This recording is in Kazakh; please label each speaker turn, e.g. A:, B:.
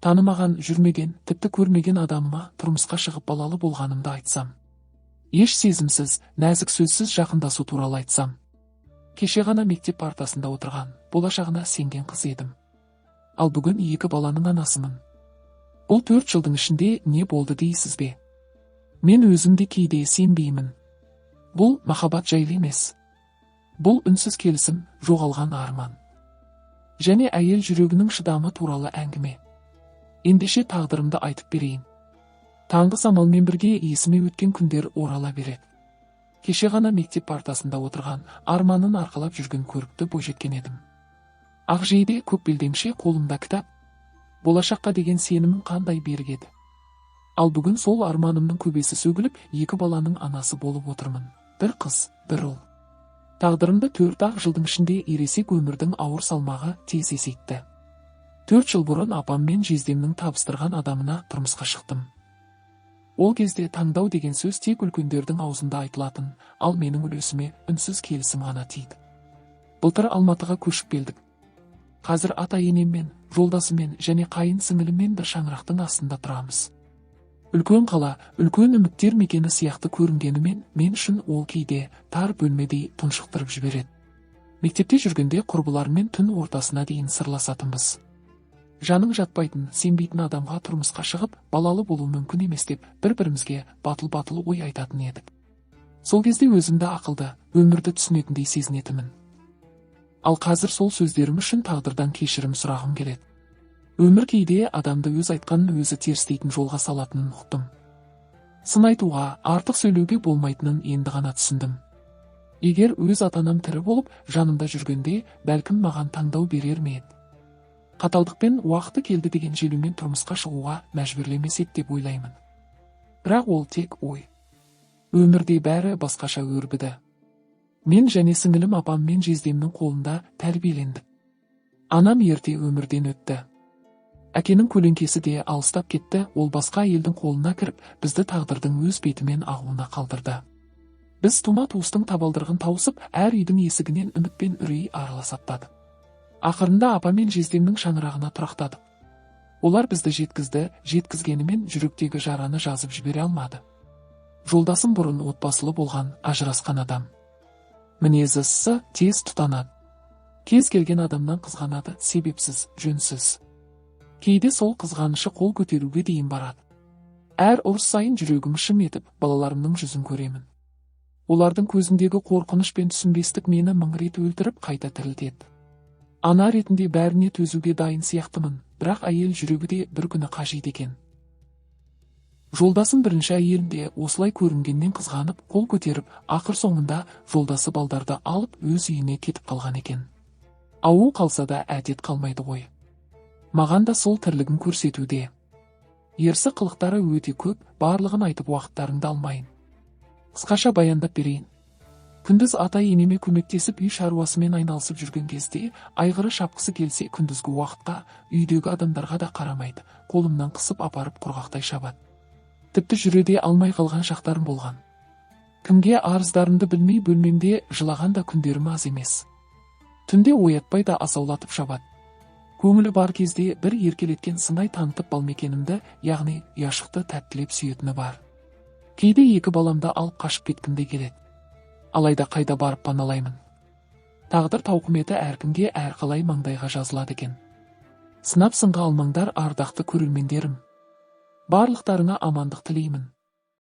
A: Танымаған, жүрмеген, тіпті көрмеген адамыма тұрмысқа шығып балалы болғанымды айтсам. Еш сезімсіз, нәзік сөзсіз жақындасу туралы айтсам. Кеше ғана мектеп партасында отырған, болашағына сенген қыз едім. Ал бүгін 2 баланың анасымын. Бұл 4 жылдың ішінде не болды дейсіз бе? Мен өзімде кейде сенбеймін. Бұл махаббат жайлы емес. Бұл үнсіз келісім, жоғалған арман. Және әйел жүрегінің шыдамы туралы әңгіме. Ендеше тағдырымды айтып берейін. Таңғы самалмен бірге есіме өткен күндер орала береді. Кеше ғана мектеп партасында отырған, арманын арқалап жүрген көрікті бойжеткен едім. Ақ жейде көк белдемше, қолымда кітап. Болашаққа деген сенімім қандай берік еді. Ал бүгін сол арманымның көбесі сөгіліп, 2 баланың анасы болып отырмын. Бір қыз, бір ұл. Тағдырымды 4 жылдың ішінде ересек өмірдің ауыр салмағы тез есейтті. 4 жыл бұрын апам мен жездемнің табыстырған адамына тұрмысқа шықтым. Ол кезде таңдау деген сөз тек үлкендердің аузында айтылатын, ал менің үлесіме үнсіз келісім ғана тиді. Былтыр Алматыға көшіп келдік. Қазір ата-енеммен, жолдасымен және қайын сіңіліммен бір шаңырақтың астында тұрамыз. Үлкен қала, үлкен үміттер мекені сияқты көрінгенімен, мен үшін ол кейде тар бөлмедей тұншықтырып жібереді. Мектепте жүргенде құрбылармен түн ортасына дейін сырласатынбыз. Жаның жатпайтын, сенбейтін адамға тұрмысқа шығып, балалы болу мүмкін емес деп бір-бірімізге батыл-батыл ой айтатын едік. Сол кезде өзімді ақылды, өмірді түсінетіндей сезінетімін. Ал қазір сол сөздерім үшін тағдырдан кешірім сұрағым келеді. Өмір кейде адамды өз айтқанын өзі терістейтін жолға салатынын ұқтым. Сын айтуға, артық сөйлеуге болмайтынын енді ғана түсіндім. Егер өз ата-анам тірі болып, жанымда жүргенде, бәлкім маған таңдау берер ме еді. Қаталдықпен уақыты келді деген желеумен тұрмысқа шығуға мәжбүрлемес еді деп ойлаймын. Бірақ ол тек ой. Өмірде бәрі басқаша өрбіді. Мен және сіңілім апам мен жездемнің қолында тәрбиелендік. Анам ерте өмірден өтті. Әкенің көлеңкесі де алыстап кетті, ол басқа елдің қолына кіріп, бізді тағдырдың өз бетімен ағуына қалдырды. Біз тума-туыстың табалдырығын тауысып, әр үйдің есігінен үміт пен үрей аралас аттадық. Ақырында апа мен жездемнің шаңырағына тұрақтадық. Олар бізді жеткізгенімен жүректегі жараны жазып жібере алмады. Жолдасым бұрын отбасылы болған, ажырасқан адам. Мінезі тез тұтанады. Кез келген адамнан қызғанады, себепсіз, жөнсіз. Кейде сол қызғанышы қол көтеруге дейін барады. Әр ұрыс сайын жүрегім шым етіп, балаларымның жүзін көремін. Олардың көзіндегі қорқыныш пен түсінбестік мені мың рет өлтіріп қайта тірілтеді. Ана ретінде бәріне төзуге дайын сияқтымын, бірақ әйел жүрегі де бір күні қажиды екен. Жолдасым бірінші әйелінде осылай көрінгеннен қызғанып, қол көтеріп, ақыр соңында жолдасы балдарды алып өз үйіне кетіп қалған екен. Ауыл қалса да әдет қалмайды ғой. Маған да сол тірлігін көрсетуде. Ерсі қылықтары өте көп, барлығын айтып уақыттарыңды алмайын. Қысқаша баяндап берейін. Күндіз ата-енеме көмектесіп үй шаруасымен айналысып жүрген кезде, айғыры шапқысы келсе күндізгі уақытқа үйдегі адамдарға да қарамайды, қолымнан қысып апарып құрғақтай шабады. Тіпті жүре алмай қалған шақтарым болған. Кімге арыздарымды білмей бөлмемде жылаған да күндерім аз емес. Түнде оятпай да асаулатып шабады. Көңілі бар кезде бір еркелеткен сынай танытып балмекенімді, яғни ұяшықты тәттілеп сүйетіні бар. Кейде 2 баламды алып қашып кеткімде келеді. Алайда қайда барып паналаймын. Тағдыр тауқыметі әркімге әрқалай маңдайға жазылады екен. Сынап сынға алмаңдар, ардақты көрермендерім. Барлықтарыңа амандық тілеймін.